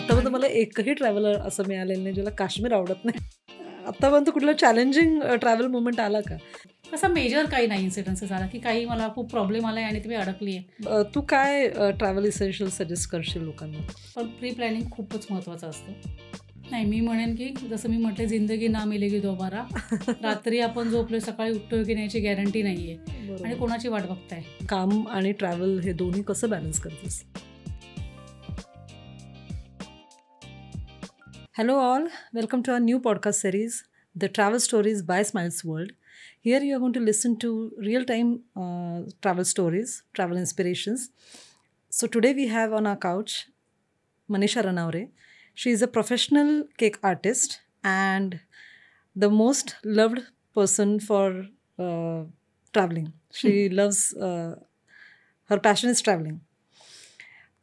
आतापर्यंत मला एकही ट्रॅव्हलर असं मिळालेलं नाही ज्याला काश्मीर आवडत नाही. आतापर्यंत कुठला चॅलेंजिंग ट्रॅव्हल मुवमेंट आला का? कसा मेजर काही नाही इन्सिडन्सेस आला की काही मला खूप प्रॉब्लेम आला आहे आणि तुम्ही अडकली आहे. तू काय ट्रॅव्हल इसेन्शियल सजेस्ट करशील लोकांना? पण प्री प्लॅनिंग खूपच महत्त्वाचं असतं. नाही, मी म्हणेन की जसं मी म्हटलं, जिंदगी ना मिलेगी दोबारा. रात्री आपण झोपलो, सकाळी उठतोय की नाही याची गॅरंटी नाही आहे आणि कोणाची वाट बघताय. काम आणि ट्रॅव्हल हे दोन्ही कसं बॅलन्स करतेस? Hello all, welcome to our new podcast series, The Travel Stories by Smiles World. Here you are going to listen to real-time travel stories, travel inspirations. So today we have on our couch Manisha Ranavre. She is a professional cake artist and the most loved person for traveling. She loves, her passion is traveling.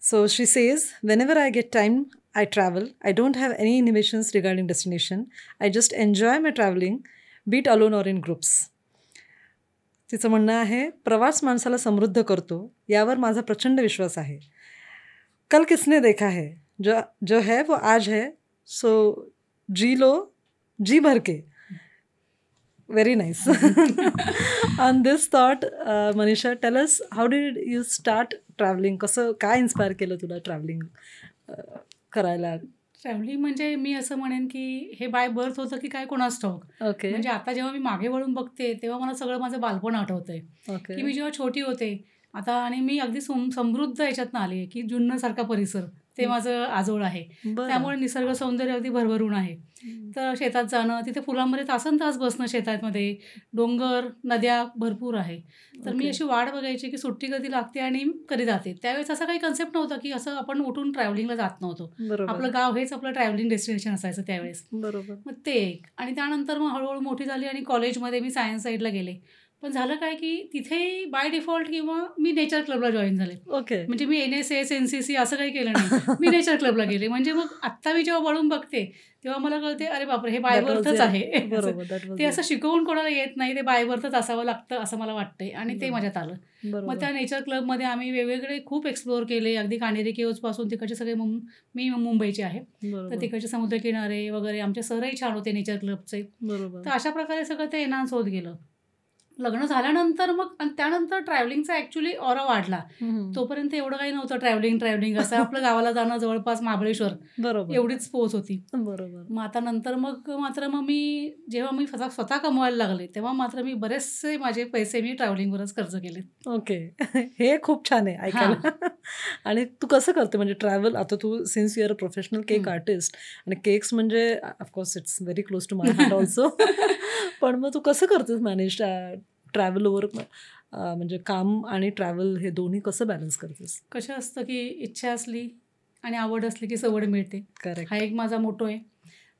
So she says, whenever I get time, I travel. I don't have any inhibitions regarding destination. I just enjoy my traveling, be it alone or in groups. तिचं म्हणणं आहे, प्रवास माणसाला समृद्ध करतो यावर माझा प्रचंड विश्वास आहे. कल किसने देखा है, जो है वो आज है, सो जी लो जी भर के. Very nice. On this thought, Manisha, tell us, how did you start traveling? कसं काय इन्स्पायर केलं तुला ट्रॅव्हलिंग करायला? ट्रॅव्हलिंग म्हणजे मी असं म्हणेन की हे बाय बर्थ होतं की काय कोणास ठाऊक. ओके. म्हणजे आता जेव्हा मी मागे वळून बघते तेव्हा मला सगळं माझं बालपण आठवतंय ओके. की मी जेव्हा छोटी होते आता आणि मी अगदी समृद्ध याच्यातनं आली आहे की जुन्नरसारखा परिसर ते माझं आजोळ आहे. त्यामुळे निसर्ग सौंदर्य अगदी भरभरून आहे. तर शेतात जाणं, तिथे फुलांमध्ये तासन तास बसणं, शेतामध्ये डोंगर नद्या भरपूर आहे. तर मी अशी वाट बघायची की सुट्टी कधी लागते आणि कधी जाते. त्यावेळेस असा काही कन्सेप्ट नव्हता की असं आपण उठून ट्रॅव्हलिंगला जात नव्हतो. आपलं गाव हेच आपलं ट्रॅव्हलिंग डेस्टिनेशन असायचं त्यावेळेस. बरोबर. मग ते एक आणि त्यानंतर मग हळूहळू मोठी झाली आणि कॉलेजमध्ये मी सायन्स साईडला गेले. पण झालं काय की तिथे बाय डिफॉल्ट किंवा मी नेचर क्लबला जॉईन झाले. ओके. म्हणजे मी NSS NCC असं काही केलं नाही. मी नेचर क्लबला गेले. म्हणजे मग आत्ता मी जेव्हा वळून बघते तेव्हा मला कळते, अरे बापरे, हे बाय बर्थच आहे. ते असं शिकवून कोणाला येत नाही, ते बाय बर्थच असावं लागतं असं मला वाटतंय आणि ते माझ्यात आलं. मग त्या नेचर क्लबमध्ये आम्ही वेगवेगळे खूप एक्सप्लोअर केले. अगदी कानेरी केव्जपासून तिकडचे सगळे मी मुंबईचे आहे, तर तिकडचे समुद्रकिनारे वगैरे आमचे सरही छान होते नेचर क्लबचे. तर अशा प्रकारे सगळं ते एनहान्स होत गेलं. लग्न झाल्यानंतर मग आणि त्यानंतर ट्रॅव्हलिंगचा ॲक्च्युली ऑरा वाढला. तोपर्यंत एवढं काही नव्हतं ट्रॅव्हलिंग असं आपलं गावाला जाणं जवळपास महाबळेश्वर एवढीच पोच होती. बरोबर. मग आता नंतर मग मी जेव्हा मी स्वतः कमवायला लागले तेव्हा मात्र मी बरेचसे माझे पैसे मी ट्रॅव्हलिंगवरच खर्च केले. ओके. हे खूप छान आहे ऐकायला. आणि तू कसं करते म्हणजे ट्रॅव्हल? आता तू since you are a professional cake artist आणि केक्स म्हणजे of course it's very close to my heart also. पण मग तू कसं करतेस मॅनेज ट्रॅव्हलवर, म्हणजे काम आणि ट्रॅव्हल हे दोन्ही कसं बॅलन्स करतेस? कसं असतं की इच्छा असली आणि आवड असली की सवड मिळते. करेक्ट. हा एक माझा मोटो आहे.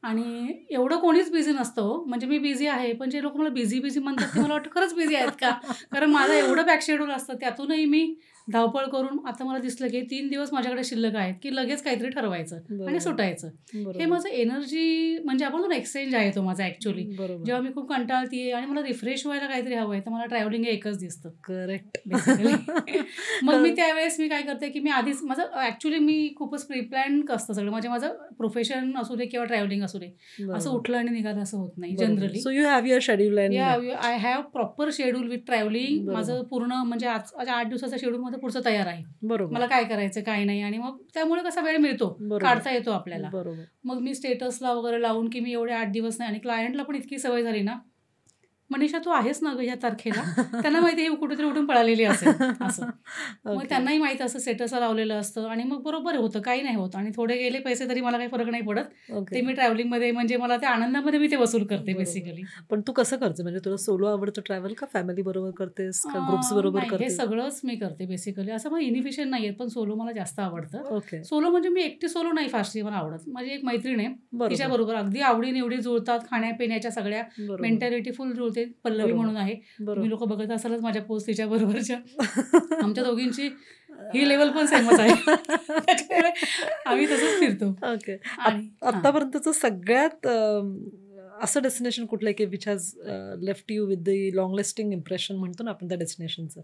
आणि एवढं कोणीच बिझी नसतं हो. म्हणजे मी बिझी आहे, पण जे लोक मला बिझी म्हणतात ते मला वाटतं खरंच बिझी आहेत का? कारण माझं एवढं बॅक शेड्यूल असतं, त्यातूनही मी धावपळ करून आता मला दिसलं की 3 दिवस माझ्याकडे शिल्लक आहेत की लगेच काहीतरी ठरवायचं आणि सुटायचं. हे माझं एनर्जी म्हणजे आपण ना एक्सचेंज आहे तो माझा ॲक्च्युली. जेव्हा मी खूप कंटाळतीये आणि मला रिफ्रेश व्हायला काहीतरी हवं आहे तर मला ट्रॅव्हलिंग हे एकच दिसतं. करेक्ट. मग मी त्यावेळेस मी काय करते की मी आधीच माझं ॲक्च्युली मी खूपच प्रिप्लॅन असतं सगळं. म्हणजे माझं प्रोफेशन असू दे किंवा ट्रॅव्हलिंग असू दे, असं उठलं आणि निघालं असं होत नाही generally. So you have your schedule? I have proper schedule with travelling. माझं पूर्ण म्हणजे आज 8 दिवसाचं शेड्यूल माझं पुढचं तयार आहे. बरोबर. मला काय करायचं काय नाही आणि मग त्यामुळे कसा वेळ मिळतो, काढता येतो आपल्याला. बरोबर. मग मी स्टेटसला वगैरे लावून की मी एवढे 8 दिवस नाही, आणि क्लायंटला पण इतकी सवय झाली ना, मनीषा तू आहेस ना ग या तारखेला, त्यांना माहिती आहे कुठेतरी उठून पळालेली असेल असं. मग त्यांनाही माहिती असं स्टेटसला लावलेलं असतं आणि मग बरोबर होतं, काही नाही होत. आणि थोडे गेले पैसे तरी मला काही फरक नाही पडत. ते मी ट्रॅव्हलिंगमध्ये म्हणजे मला त्या आनंदामध्ये मी ते वसूल करते बेसिकली. पण तू कसं करते? म्हणजे तुला सोलो आवडतं ट्रॅव्हल का फॅमिली बरोबर करतेस का ग्रुप्स बरोबर करतेस? हे सगळंच मी करते बेसिकली. असं मला इनिफिशियंट नाही आहेत, पण सोलो मला जास्त आवडतं. ओके. सोलो म्हणजे मी एकटी सोलो नाही फारशी मला आवडत. माझी एक मैत्रीण आहे, तिच्याबरोबर अगदी आवडीनिवडी जुळतात, खाण्यापिण्याच्या सगळ्या मेंटॅलिटी फुल जुळते. पल्लवी म्हणून आहे, तुम्ही लोक बघत असालच माझ्या पोस्ट तिच्या बरोबरच्या. आमच्या दोघींची ही लेवल पण सेमच आहे, आम्ही तसंच फिरतो. ओके. आतापर्यंतचं सगळ्यात असं डेस्टिनेशन कुठलं आहे की which has left you with the long lasting impression म्हणतो ना आपण त्या डेस्टिनेशनचं,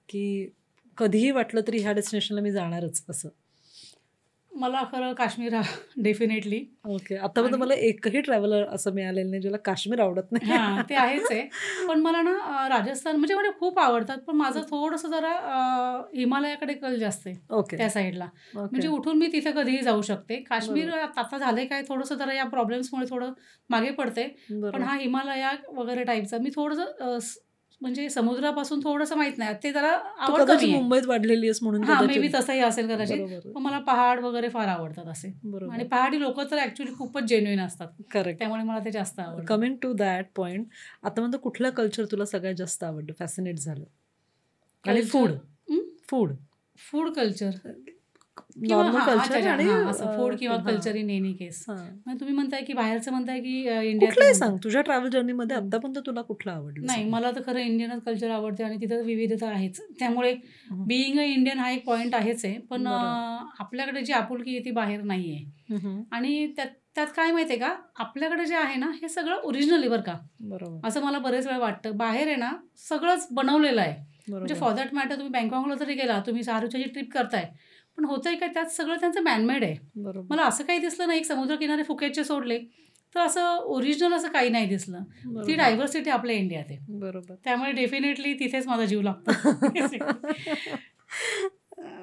की कधीही वाटलं तरी ह्या डेस्टिनेशनला मी जाणारच असं? मला खरं काश्मीर डेफिनेटली. ओके. आतापर्यंत मला एकही ट्रॅव्हलर असं मिळालेलं नाही ज्याला काश्मीर आवडत नाही. हां, ते आहेच आहे. पण मला ना राजस्थान म्हणजे मला खूप आवडतात. पण माझं थोडंसं जरा हिमालयाकडे कल जास्त आहे ओके. त्या साईडला. म्हणजे ओके. उठून मी तिथे कधीही जाऊ शकते. काश्मीर बरोबर. आता झालंय काय थोडंसं जरा या प्रॉब्लेम्समुळे थोडं मागे पडते. पण बरोबर. हा हिमालया वगैरे टाईपचा मी थोडंसं म्हणजे समुद्रापासून थोडंसं माहीत नाही. ते जरा तू आवड कदाचित कमी आहे. मुंबईत वाढलेली आहेस म्हणून हां, मे बी कदाचित. तसंही असेल कदाचित. बरोबर. पण मला पहाड वगैरे फार आवडतात असे. आणि बरोबर. पहाडी लोकं तर ॲक्चुअली खूपच जेन्युइन असतात. करेक्ट. त्यामुळे मला ते जास्त आवडतं. कमिंग टू दॅट पॉइंट, आतापर्यंत कुठलं कल्चर तुला सगळ्यात जास्त आवडलं, फॅसिनेट झालं? आणि फूड फूड फूड कल्चर किंवा नॉर्मल कल्चर आणि असं फूड किंवा हां, कल्चर इन एनी केस. हां. म्हणजे तुम्ही म्हणताय की बाहेरचं म्हणताय की कुठलंही इंडियातलं सांग, तुझ्या ट्रॅव्हल जर्नीमध्ये आतापर्यंत तुला कुठलं आवडलं? नाही, सांग. मला तर खरं इंडियनच कल्चर आवडते आणि तिथं विविधता आहेच. त्यामुळे हं. बिईंग अ इंडियन हा एक पॉईंट आहेच आहे. पण बरोबर. आपल्याकडे जी आपुलकी आहे ती बाहेर नाही आहे. हं. आणि त्यात काय माहिती आहे का, आपल्याकडे जे आहे ना हे सगळं ओरिजिनल आहे बरं का, बरोबर. असं मला बरेच वेळा वाटतं. बाहेर आहे ना सगळंच बनवलेलं आहे. म्हणजे बरोबर. फॉर दॅट मॅटर तुम्ही बँकॉकला जरी गेला, तुम्ही सारूच्याची ट्रिप करताय, पण होतंय काय त्यात सगळं त्यांचं मॅनमेड आहे. बरोबर. मला असं काही दिसलं नाही. एक समुद्रकिनारे फुकेटचे सोडले तर असं ओरिजिनल असं काही नाही दिसलं. ती बरोबर. डायव्हर्सिटी आपल्या इंडियात आहे. बरोबर. त्यामुळे डेफिनेटली तिथेच माझा जीव लागतो.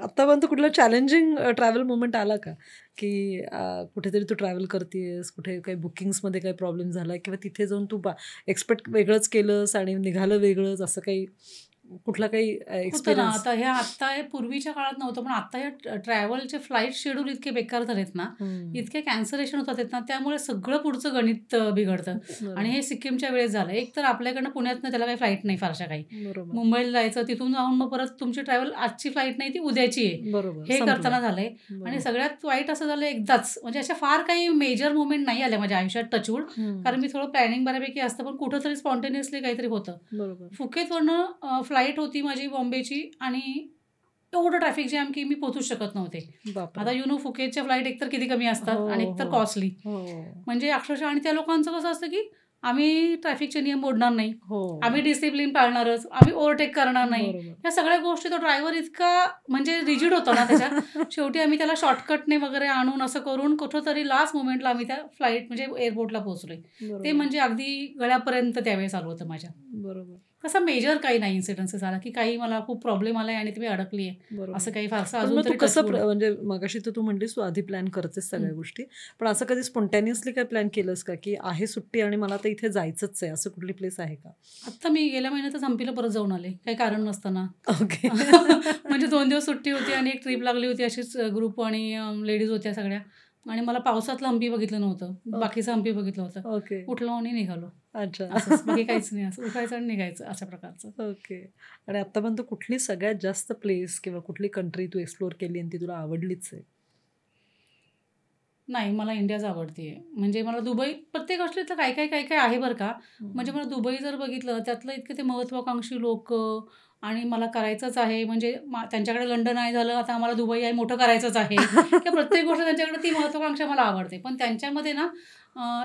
आतापर्यंत कुठलं चॅलेंजिंग ट्रॅव्हल मोमेंट आला का, की कुठेतरी तू ट्रॅव्हल करतेस, कुठे काही बुकिंग्समध्ये काही प्रॉब्लेम झाला किंवा तिथे जाऊन तू एक्सपेक्ट वेगळंच केलंस आणि निघालं वेगळंच, असं काही कुठला काही होतं ना. एक्सपिरियन्स? आता हे पूर्वीच्या काळात नव्हतं, पण आता हे ट्रॅव्हलचे फ्लाईट शेड्यूल इतके बेकार झालेत ना, इतके कॅन्सलेशन होतात आहेत ना, त्यामुळे सगळं पुढचं गणित बिघडतं. आणि हे सिक्कीमच्या वेळेस झालं. एक तर आपल्याकडनं पुण्यातनं त्याला काही फ्लाईट नाही फारशा काही. बरोबर. मुंबईला जायचं, तिथून जाऊन मग परत तुमची ट्रॅव्हल आजची फ्लाईट नाही ती उद्याची आहे. बरोबर. हे संपलं. करताना झालंय. बरोबर. आणि सगळ्यात वाईट असं झालं एकदाच, म्हणजे अशा फार काही मेजर मुवमेंट नाही आल्या माझ्या आयुष्यात टचवूड. कारण मी थोडं प्लॅनिंग बऱ्यापैकी असतं, पण कुठंतरी स्पॉन्टेनियसली काहीतरी होतं. बरोबर. फुकेतवरनं फ्लाईट होती माझी बॉम्बेची आणि एवढं ट्रॅफिक जॅम की मी पोहोचूच शकत नव्हते. बापरे. आता यू नो फुकेतच्या फ्लाईट एकतर किती कमी असतात हो, आणि एकतर हो. कॉस्टली. हो. म्हणजे अक्षरशः. आणि त्या लोकांचं कसं असतं की आम्ही ट्रॅफिकचे नियम मोडणार नाही, हो. आम्ही डिसिप्लिन पाळणारच, आम्ही ओव्हरटेक करणार नाही. बरोबर. या सगळ्या गोष्टी तो ड्रायव्हर इतका म्हणजे रिजिड होता ना त्याच्या. शेवटी आम्ही त्याला शॉर्टकटने वगैरे आणून असं करून कुठंतरी लास्ट मोमेंटला आम्ही त्या फ्लाईट म्हणजे एअरपोर्टला पोहोचलोय. ते बरोबर. म्हणजे अगदी गळ्यापर्यंत त्यावेळेस आलं होतं माझ्या. बरोबर. तसा मेजर काही नाही इन्सिडन्सेस आला की काही मला खूप प्रॉब्लेम आलाय आणि तुम्ही अडकली आहे, बरोबर. असं काही फारसं पण अजून मग तू तरी कसं touch wood आहे. म्हणजे मगाशी तर तू म्हणलीस तू आधी प्लॅन करतेस सगळ्या गोष्टी, पण असं कधी स्पॉन्टॅनियसली काय प्लॅन केलंस का, की आहे सुट्टी आणि मला आता इथे जायचंच आहे, असं कुठली प्लेस आहे का? आत्ता मी गेल्या महिन्यातच हम्पीला परत जाऊन आले, काही कारण नसताना. ओके. म्हणजे 2 दिवस सुट्टी होती आणि एक ट्रिप लागली होती, अशीच ग्रुप आणि लेडीज होत्या सगळ्या. आणि मला पावसातलं हम्पी बघितलं नव्हतं, बाकीचं हम्पी बघितलं होतं. ओके. उठलो आणि निघालो, अच्छा. असंच, बाकी काहीच नाही. असं उठायचं आणि निघायचं अशा प्रकारचं. ओके. आणि आतापर्यंत कुठली सगळ्यात जास्त प्लेस किंवा कुठली कंट्री तू एक्सप्लोर केली आणि ती तुला आवडलीच आहे? नाही, मला इंडियाच आवडते. म्हणजे मला दुबई प्रत्येक गोष्टीतलं काय काय आहे बरं का. म्हणजे मला दुबई जर बघितलं त्यातलं इतके ते महत्त्वाकांक्षी लोकं आणि मला करायचंच आहे. म्हणजे त्यांच्याकडे लंडन आहे झालं, आता आम्हाला दुबई आहे मोठं करायचंच आहे. किंवा प्रत्येक गोष्ट त्यांच्याकडे ती महत्त्वाकांक्षा मला आवडते. पण त्यांच्यामध्ये ना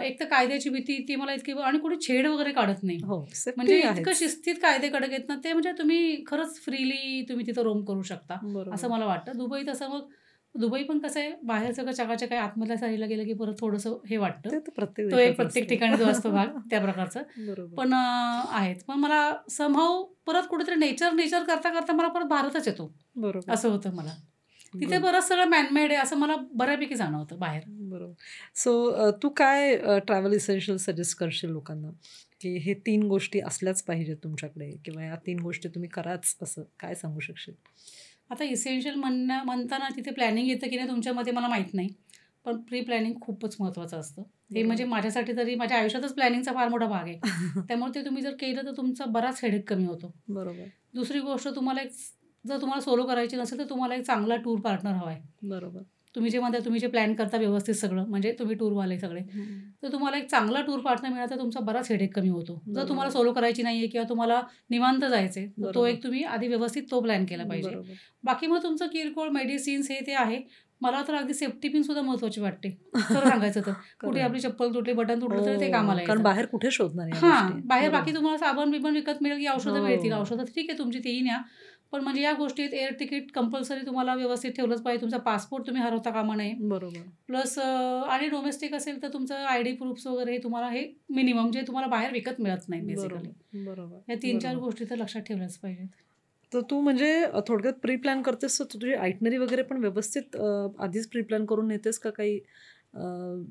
एक तर कायद्याची भीती ती मला इतकी, आणि कोणी छेड वगैरे काढत नाही. हो, म्हणजे सेफ्टी इतकं आहेच. शिस्तीत कायदे कडक आहेत ना ते, म्हणजे तुम्ही खरंच फ्रीली तुम्ही तिथं रोम करू शकता, असं बरोबर. मला वाटतं. दुबई तसं मग दुबई पण कसं आहे, बाहेर सगळं चकाचक आहे, आतमधल्या साईडला गेलं की परत थोडंसं हे वाटतं. ते तर प्रत्येक तो एक देशात प्रत्येक असतं. ठिकाणी जो असतो भाग त्या प्रकारचं. बरोबर. पण आहेत. पण मला समहाऊ परत कुठेतरी नेचर करता करता मला परत भारतच येतो, बरोबर. असं होतं मला. तिथे गुड. बरंच सगळं मॅनमेड आहे असं मला बऱ्यापैकी जाणवतं बाहेर. बरोबर. सो तू काय ट्रॅव्हल इसेन्शियल सजेस्ट करशील लोकांना, की हे 3 गोष्टी असल्याच पाहिजेत तुमच्याकडे किंवा या 3 गोष्टी तुम्ही कराच, असं काय सांगू शकशील? आता इसेन्शियल म्हणताना तिथे प्लॅनिंग येतं की नाही तुमच्यामध्ये मला माहीत नाही, पण प्री प्लॅनिंग खूपच महत्त्वाचं असतं. ते बरोबर. म्हणजे माझ्यासाठी तरी माझ्या आयुष्यातच प्लॅनिंगचा फार मोठा भाग आहे. त्यामुळे ते तुम्ही जर केलं तर तुमचा बराच हेडेक कमी होतो. बरोबर. दुसरी गोष्ट, तुम्हाला जर तुम्हाला सोलो करायची नसेल तर तुम्हाला एक चांगला टूर पार्टनर हवा आहे. बरोबर. तुम्ही जे प्लॅन करता व्यवस्थित सगळं, म्हणजे तुम्ही टूरवाले सगळे, तर तुम्हाला एक चांगला टूर पार्टनर मिळाला तर तुमचा बराच हेडेक कमी होतो. जर बरोबर. तुम्हाला सोलो करायची नाही आहे किंवा तुम्हाला निवांत जायचं आहे, तर तो बरोबर. एक तुम्ही आधी व्यवस्थित तो प्लॅन केला पाहिजे. बरोबर. बाकी मग तुमचं किरकोळ मेडिसिन्स हे ते आहे. मला तर अगदी सेफ्टी पिन सुद्धा महत्त्वाची वाटते खरं सांगायचं तर. कुठे खरं. आपली चप्पल तुटली, बटन तुटलं तरी ते हो, कामाला कारण येतं. बाहेर कुठे शोधणार या हां, गोष्टी? बाहेर बरोबर. बाकी तुम्हाला साबण बिबण विकत मिळेल की औषधं मिळतील. हो. औषधं ठीक आहे तुमची तेही न्या, पण म्हणजे या गोष्टीत एअर तिकीट कंपल्सरी तुम्हाला व्यवस्थित ठेवलंच पाहिजे. तुमचा पासपोर्ट तुम्ही हरवता कामा नये. बरोबर. प्लस आणि डोमेस्टिक असेल तर तुमचं आयडी प्रूफ्स वगैरे तुम्हाला हे मिनिमम जे तुम्हाला बाहेर विकत मिळत नाही बेसिकली. बरोबर. या 3-4 गोष्टी तर लक्षात ठेवल्याच पाहिजेत. तर तू म्हणजे थोडक्यात प्री प्लॅन करतेस, तर तुझी आयटनरी वगैरे पण व्यवस्थित आधीच प्री प्लॅन करून नेतेस का? काही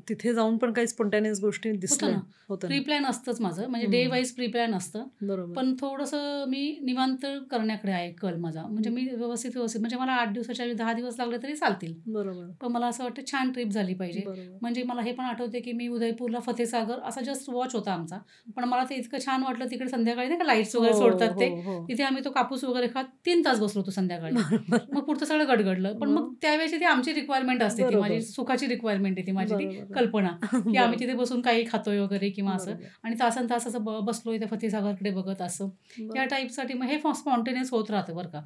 तिथे जाऊन पण काही स्पॉन्टेनियस गोष्टी दिसल्या? होतं प्री प्लॅन असतंच माझं, म्हणजे डे वाईज प्री प्लॅन असतं. बरोबर. पण थोडंसं मी निवांत करण्याकडे आहे कल माझा. म्हणजे मी व्यवस्थित म्हणजे मला 8 दिवसाच्या 10 दिवस लागले तरी चालतील. बरोबर. पण मला असं वाटतं छान ट्रिप झाली पाहिजे. म्हणजे मला हे पण आठवते की मी उदयपूरला फतेसागर असा जस्ट वॉच होता आमचा, पण मला ते इतकं छान वाटलं तिकडे संध्याकाळी नाही का लाईट्स वगैरे सोडतात ते, तिथे आम्ही तो कापूस वगैरे खात 3 तास बसलो होतो संध्याकाळी. मग पुढचं सगळं गडगडलं. पण मग त्यावेळेची ती आमची रिक्वायरमेंट असते, ती माझी सुखाची रिक्वायरमेंट आहे, ती माझी ती कल्पना की आम्ही तिथे बसून काही खातोय वगैरे किंवा असं, आणि तासन तास असं बसलोय त्या फतेसागरकडे बघत असं, या टाईपसाठी मग हे स्पॉन्टेनियस होत राहतं बरं का.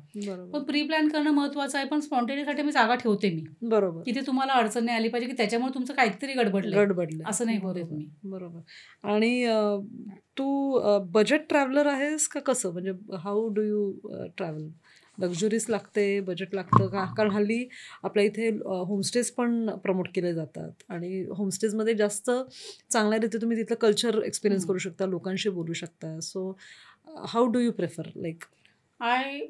पण प्री प्लॅन करणं महत्वाचं आहे, पण स्पॉन्टेनियससाठी मी जागा ठेवते मी. बरोबर. तिथे तुम्हाला अडचण नाही आली पाहिजे की त्याच्यामुळे तुमचं काहीतरी गडबडलं असं नाही होत तुम्ही. बरोबर. आणि तू बजेट ट्रॅव्हलर आहेस का कसं? म्हणजे how do you travel? Luxuries लागते, बजेट लागतं का? कारण हल्ली आपल्या इथे होमस्टेज पण प्रमोट केले जातात आणि होमस्टेजमध्ये जास्त चांगल्या रीती तुम्ही तिथलं कल्चर एक्सपिरियन्स करू शकता, लोकांशी बोलू शकता. So how do you prefer? Like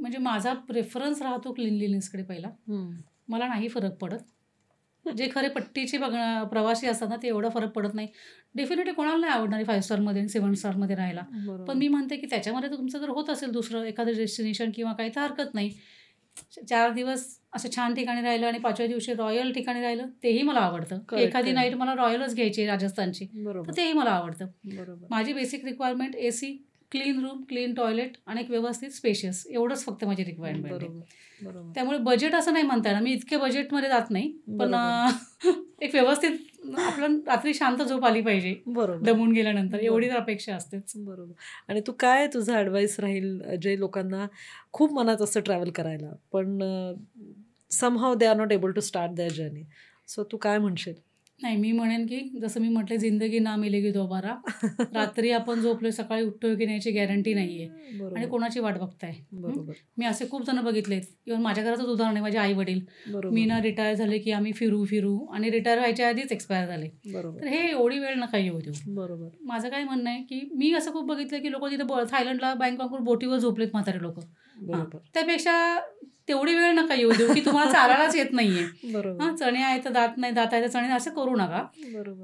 म्हणजे माझा प्रेफरन्स राहतो क्लिनलीनेसकडे पहिला. मला नाही फरक पडत. जे खरे पट्टीचे प्रवासी असतात ना, ते एवढा फरक पडत नाही. डेफिनेटली कोणाला नाही आवडणार 5 स्टारमध्ये 7 स्टारमध्ये राहायला. पण मी म्हणते की त्याच्यामध्ये तर तुमचं जर होत असेल दुसरं एखादं डेस्टिनेशन किंवा काही, तर हरकत नाही. 4 दिवस असं छान ठिकाणी राहिलं आणि 5व्या दिवशी रॉयल ठिकाणी राहिलं, तेही मला आवडतं. एखादी नाईट मला रॉयलच घ्यायची राजस्थानची, तर तेही मला आवडतं. माझी basic requirement AC, clean room, clean toilet आणि एक व्यवस्थित स्पेशियस, एवढंच फक्त माझी रिक्वायरमेंट आहे. त्यामुळे बजेट असं नाही म्हणता येणार, मी इतके बजेटमध्ये जात नाही, पण एक व्यवस्थित आपलं रात्री शांत झोप आली पाहिजे दमून गेल्यानंतर, एवढी तर अपेक्षा असतेच. बरोबर. आणि तू काय तुझा ॲडवाईस राहील जे लोकांना खूप मनात असतं ट्रॅव्हल करायला, पण somehow they are not able to start their journey? So तू काय म्हणशील? नाही, मी म्हणेन की जसं मी म्हटलं, जिंदगी ना मिलेगी दोबारा. रात्री आपण झोपलोय, सकाळी उठतोय की नाहीची गॅरंटी नाहीये, आणि कोणाची वाट बघताय. मी असे खूप जण बघितलेत, इव्हन माझ्या घराचंच उदाहरण आहे, माझे आई वडील. मी ना रिटायर झाले की आम्ही फिरू आणि रिटायर व्हायच्या आधीच एक्सपायर झाले. तर हे एवढी वेळ नका येऊ देऊ. माझं काय म्हणणं आहे की मी असं खूप बघितलं की लोक तिथे थायलंडला बँकॉकवर बोटीवर झोपलेत म्हातारे लोक. त्यापेक्षा तेवढी वेळ नका येऊ देऊ की तुम्हाला चालायलाच येत नाहीये. चणे आहे तर दात नाही, दात आहे तर चणे, असं करू नका.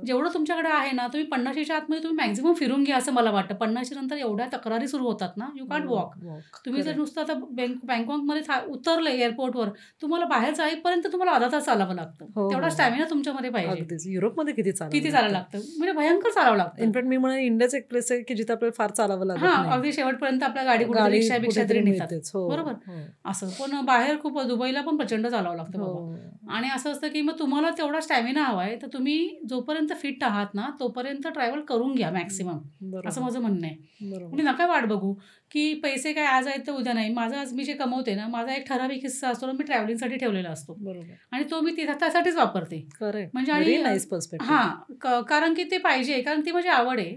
जेवढं तुमच्याकडे आहे ना, तुम्ही 50च्या आतमध्ये तुम्ही मॅक्झिमम फिरून घ्या असं मला वाटतं. 50 नंतर एवढ्या तक्रारी सुरू होतात ना, यू कांट वॉक. तुम्ही जर नुसतं आता बँकॉकमध्ये उतरले एअरपोर्टवर, तुम्हाला बाहेर जाईपर्यंत तुम्हाला अर्धा तास चालावं लागतं. तेवढा स्टॅमिना तुमच्यामध्ये पाहिजे. युरोपमध्ये किती चालायला लागतं, म्हणजे भयंकर चालावं लागतं. इनफॅक्ट मी म्हणेन इंडियाच एक प्लेस आहे की जिथे आपल्याला फार चालावं लागतं. अगदी शेवटपर्यंत आपल्या गाडी रिक्षा तरी नेतात, बरोबर. असं पण बाहेर खूप, दुबईला पण प्रचंड चालावं लागतं बाबा. आणि असं असतं की मग तुम्हाला तेवढा स्टॅमिना हवा आहे, तर तुम्ही जोपर्यंत फिट आहात ना, तोपर्यंत ट्रॅव्हल करून घ्या मॅक्सिमम, असं माझं म्हणणं आहे. म्हणजे नका वाट बघू की पैसे काय आज आहेत तर उद्या नाही. माझं आज मी जे कमवते ना, माझा एक ठराविक हिस्सा असतो ना, मी ट्रॅव्हलिंगसाठी ठेवलेला असतो, आणि तो मी त्यासाठीच वापरते. म्हणजे आणि कारण की ते पाहिजे, कारण ती माझी आवड आहे.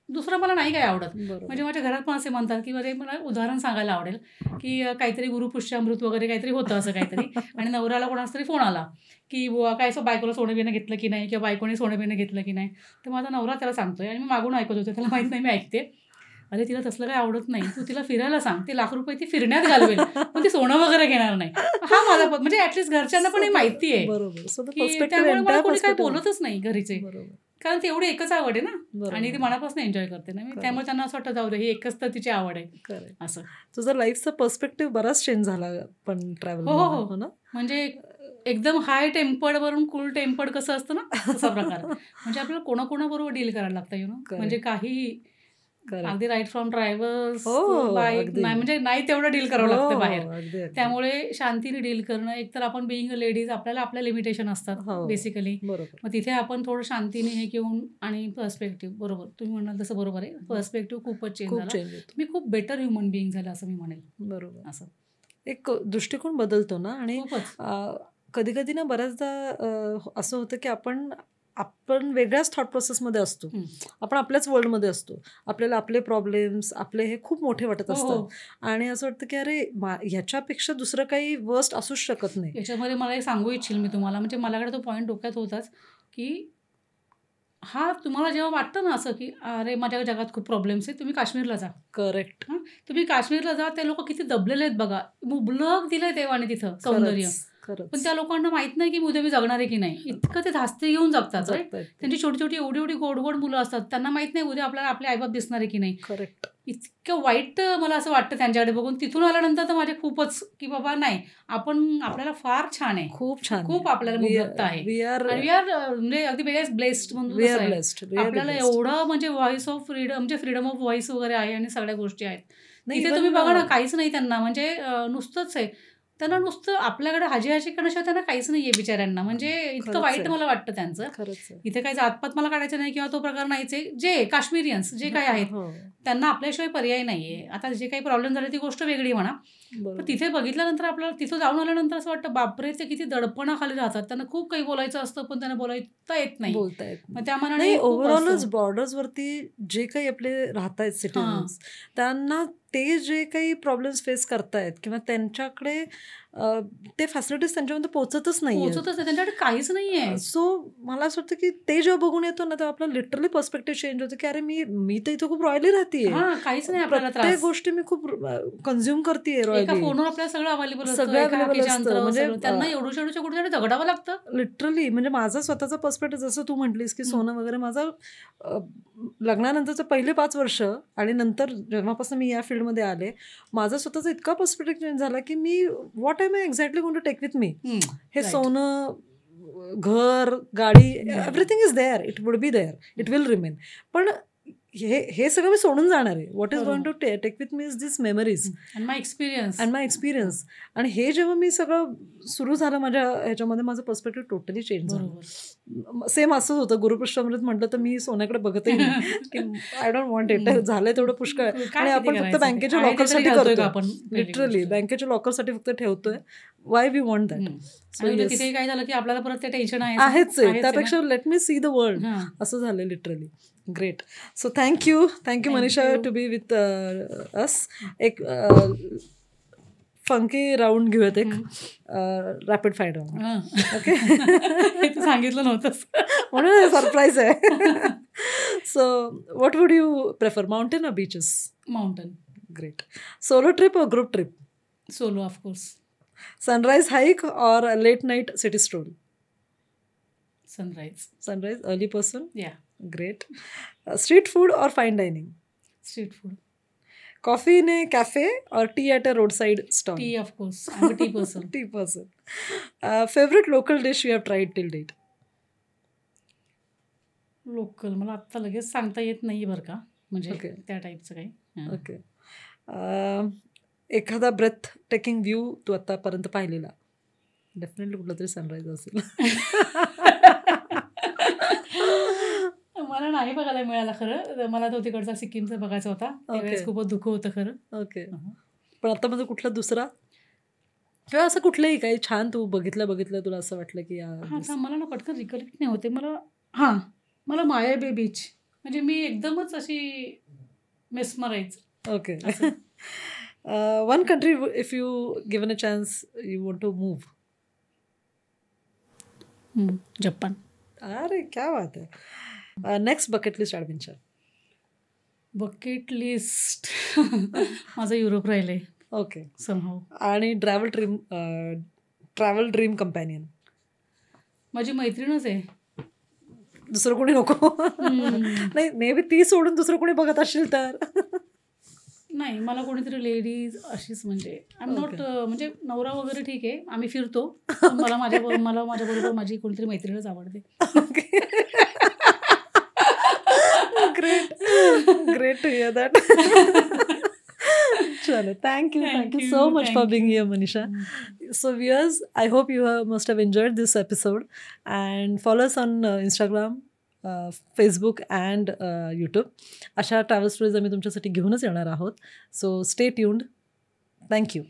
दुसरं मला नाही काय आवडत. म्हणजे माझ्या घरात पण असे म्हणतात की म्हणजे मला उदाहरण सांगायला आवडेल की काहीतरी गुरुपुष्यामृत वगैरे काहीतरी होतं असं काहीतरी, आणि नवऱ्याला कोणाचा तरी फोन आला की बुवा काय बायकोला सोनं बिनं घेतलं की नाही, किंवा बायकोने सोनं बिनं घेतलं की नाही. तर माझा नवरा त्याला सांगतोय, आणि मी मागून ऐकत होते, त्याला माहित नाही मी ऐकते. अरे तिला तसलं काही आवडत नाही, तू तिला फिरायला सांग, ते ₹1,00,000 ती फिरण्यात घालवेल, पण ती सोनं वगैरे घेणार नाही. हा माझा म्हणजे ऍटलीस्ट घरच्यांना पण हे माहिती आहे की त्यामुळे मला कोणी काही बोलतच नाही घरीचे, कारण ती एवढी एकच आवड आहे ना, आणि ती मनापासून एन्जॉय करते ना मी, त्यामुळे त्यांना असं वाटतं जाऊ दे, ही एकच तर तिची आवड आहे. असं तुझा लाईफचा पर्स्पेक्टिव्ह बराच चेंज झाला पण ट्रॅव्हल. हो ना, म्हणजे एकदम हाय टेम्पर्ड वरून कूल टेम्पर्ड कसं असतं ना, तसा प्रकार. म्हणजे आपल्याला कोणाकोणाबरोबर डील करायला लागतं, यु नो, म्हणजे काही अगदी राईट फ्रॉम ड्रायव्हर्स बाईक म्हणजे नाही तेवढं डील करावं लागतं बाहेर. त्यामुळे शांतीने डील करणं, एकतर आपण बिईंग अ लेडीज, आपल्याला आपल्या लिमिटेशन असतात बेसिकली, मग तिथे आपण थोडं शांतीने हे घेऊन, आणि पर्स्पेक्टिव्ह, बरोबर तुम्ही म्हणाल तसं बरोबर आहे, पर्स्पेक्टिव्ह खूपच चेंज झाला. मी खूप बेटर ह्युमन बिईंग झालं असं मी म्हणेल. बरोबर. असं एक दृष्टिकोन बदलतो ना, आणि कधी कधी ना बऱ्याचदा असं होतं की आपण आपण वेगळ्याच थॉट प्रोसेसमध्ये असतो. आपण आपल्याच वर्ल्डमध्ये असतो. आपल्याला आपले प्रॉब्लेम्स आपले हे खूप मोठे वाटत असतात आणि असं वाटतं की अरे ह्याच्यापेक्षा दुसरं काही वर्स्ट असूच शकत नाही. याच्यामध्ये मला एक सांगू इच्छिल मी तुम्हाला, म्हणजे माझ्याकडे तो पॉईंट डोक्यात होताच की तुम्हाला जेव्हा वाटतं ना असं की अरे माझ्या जगात खूप प्रॉब्लेम्स आहेत, तुम्ही काश्मीरला जा. करेक्ट. तुम्ही काश्मीरला जा, ते लोक किती दबलेले आहेत बघा, मुबलक दिलंय देवाने तिथं सौंदर्य, पण त्या लोकांना माहित नाही की उद्या मी जगणार आहे की नाही. इतकं ते धास्ते घेऊन जगतात. त्यांची छोटी छोटी एवढी एवढी गोड गोड मुलं असतात, त्यांना माहित नाही उद्या आपल्याला आपले आईबाप दिसणार आहे की नाही. करेक्ट. इतकं वाईट मला असं वाटतं त्यांच्याकडे बघून. तिथून आल्यानंतर तर माझे खूपच की बाबा नाही, आपल्याला फार छान आहे, खूप छान, खूप आपल्याला मुबलकता आहे. वी आर म्हणजे अगदी वेगळ्याच ब्लेस्ड म्हणून आपल्याला एवढं म्हणजे व्हॉइस ऑफ फ्रीडम, म्हणजे फ्रीडम ऑफ व्हॉइस वगैरे आहे आणि सगळ्या गोष्टी आहेत. इथे तुम्ही बघा ना, काहीच नाही त्यांना, म्हणजे नुसतंच आहे त्यांना, नुसतं आपल्याकडे हाजी करण्याशिवाय त्यांना काहीच नाहीये बिचाऱ्यांना. म्हणजे इतकं वाईट मला वाटतं त्यांचं. इथे काही जातपात मला काढायचं नाही किंवा तो प्रकार नाहीच आहे. जे काश्मीरियन्स जे काही आहेत त्यांना आपल्याशिवाय पर्याय नाहीये. आता जे काही प्रॉब्लेम झाले ती गोष्ट वेगळी म्हणा, पण तिथे बघितल्यानंतर आपल्याला तिथं जाऊन आल्यानंतर असं वाटतं बापरे ते किती दडपणाखाली राहतात. त्यांना खूप काही बोलायचं असतं पण त्यांना बोलायला येत नाही. मग त्या मनाने ओव्हरऑलच बॉर्डर्स वरती जे काही आपले राहतायत सिटीजन्स, त्यांना ते जे काही प्रॉब्लेम्स फेस करतायत किंवा त्यांच्याकडे ते फॅसिलिटीज त्यांच्यामध्ये पोहोचतच नाही, त्यांच्याकडे काहीच नाहीये. सो मला असं वाटतं की ते जेव्हा बघून येतो ना तेव्हा आपला लिटरली पर्स्पेक्टिव्ह चेंज होतं की अरे मी तर इथं खूप रॉयली राहतेय, काहीच नाही, प्रत्येक गोष्टी मी खूप कन्झ्युम करतेय रॉयली, फोनवर आपल्याला सगळं अवेलेबल असतं, म्हणजे त्यांना एवढं कुठे दगडावं लागतं लिटरली. म्हणजे माझा स्वतःचा पर्स्पेक्टिव्ह, जसं तू म्हटलीस की सोनं वगैरे, माझं लग्नानंतरचं पहिले 5 वर्ष आणि नंतर जेव्हापासून मी या फील्डमध्ये आले, माझा स्वतःचा इतका पर्स्पेक्टिव्ह चेंज झाला की मी what am I exactly going to take with me. हे सोनं, घर, गाडी, everything is there, it would be there, it will remain. पण हे सगळं मी सोडून जाणार आहे. What is going to take with me is this memories and my experience. आणि हे जेव्हा मी सगळं सुरू झालं माझ्या ह्याच्यामध्ये, माझं पर्स्पेक्टिव्ह टोटली चेंज झालं. सेम असंच होतं. गुरुपुष्पामृत म्हटलं तर मी सोन्याकडे बघतही नाही की आय डोंट वॉन्ट इट, झालंय तेवढं पुष्कळ. आणि आपण फक्त बँकेच्या लॉकरसाठी करतोय, लिटरली बँकेच्या लॉकरसाठी फक्त ठेवतोय. Why we want that. तिथे काय झालं की आपल्याला परत ते टेन्शन आहेच आहे, त्यापेक्षा let me see the world, असं झालं literally. Great. So thank you Manisha to be with us. एक फंकी राऊंड घेऊयात, एक रॅपिड फायर राऊंड. ओके, सांगितलं नव्हतंच म्हणून सरप्राईज आहे. So what would you prefer, mountain और beaches? Mountain. Great. Solo trip और group trip? Solo, of course. Sunrise hike और late night city stroll? Sunrise. Early person? Ya. Great. Street food or fine dining? Street food. Coffee in a cafe or tea at a roadside stall? Tea, of course. I'm a tea person. Tea person. Favorite local dish you have tried till date? Local मला आत्ता लगेच सांगता येत नाही बरं का, म्हणजे त्या टाईपचं काही. ओके. एखादा ब्रेथ टेकिंग व्ह्यू तू आतापर्यंत पाहिलेला? डेफिनेटली कुठला तरी सनराईज असेल. मला नाही बघायला मिळाला खरं. मला तो तिकडचा सिक्कीमचा बघायचा होता, त्यावेळेस खूपच दुःख होतं खरं. ओके. पण आता म्हणजे कुठला दुसरा किंवा असं कुठलंही काही छान तू बघितलं तुला असं वाटलं की मला ना पटकन रिकलेक्ट नाही होते. मला मायाबे बीच, म्हणजे मी एकदमच अशी mesmerize. Okay. One country if you given a chance you want to move? Japan. अरे क्या बात है. Next bucket list adventure? Bucket list माझं युरोप राहिले. ओके. समहाऊ. आणि ट्रॅव्हल ड्रीम कंपॅनियन? माझी मैत्रीणच आहे, दुसरं कोणी नको. नाही, मे बी ती सोडून दुसरं कोणी बघत असेल तर? नाही, मला कोणीतरी लेडीज अशीच, म्हणजे आय एम नॉट, म्हणजे नवरा वगैरे ठीक आहे, आम्ही फिरतो, मला माझ्याबरोबर माझी कोणीतरी मैत्रीणच आवडते. Great to hear that. Chalo, thank you so much for being here, Manisha. So viewers, I hope you must have enjoyed this episode, and follow us on Instagram, Facebook and YouTube. अशा travel stories आम्ही तुमच्यासाठी घेऊनच येणार आहोत. So stay tuned. Thank you.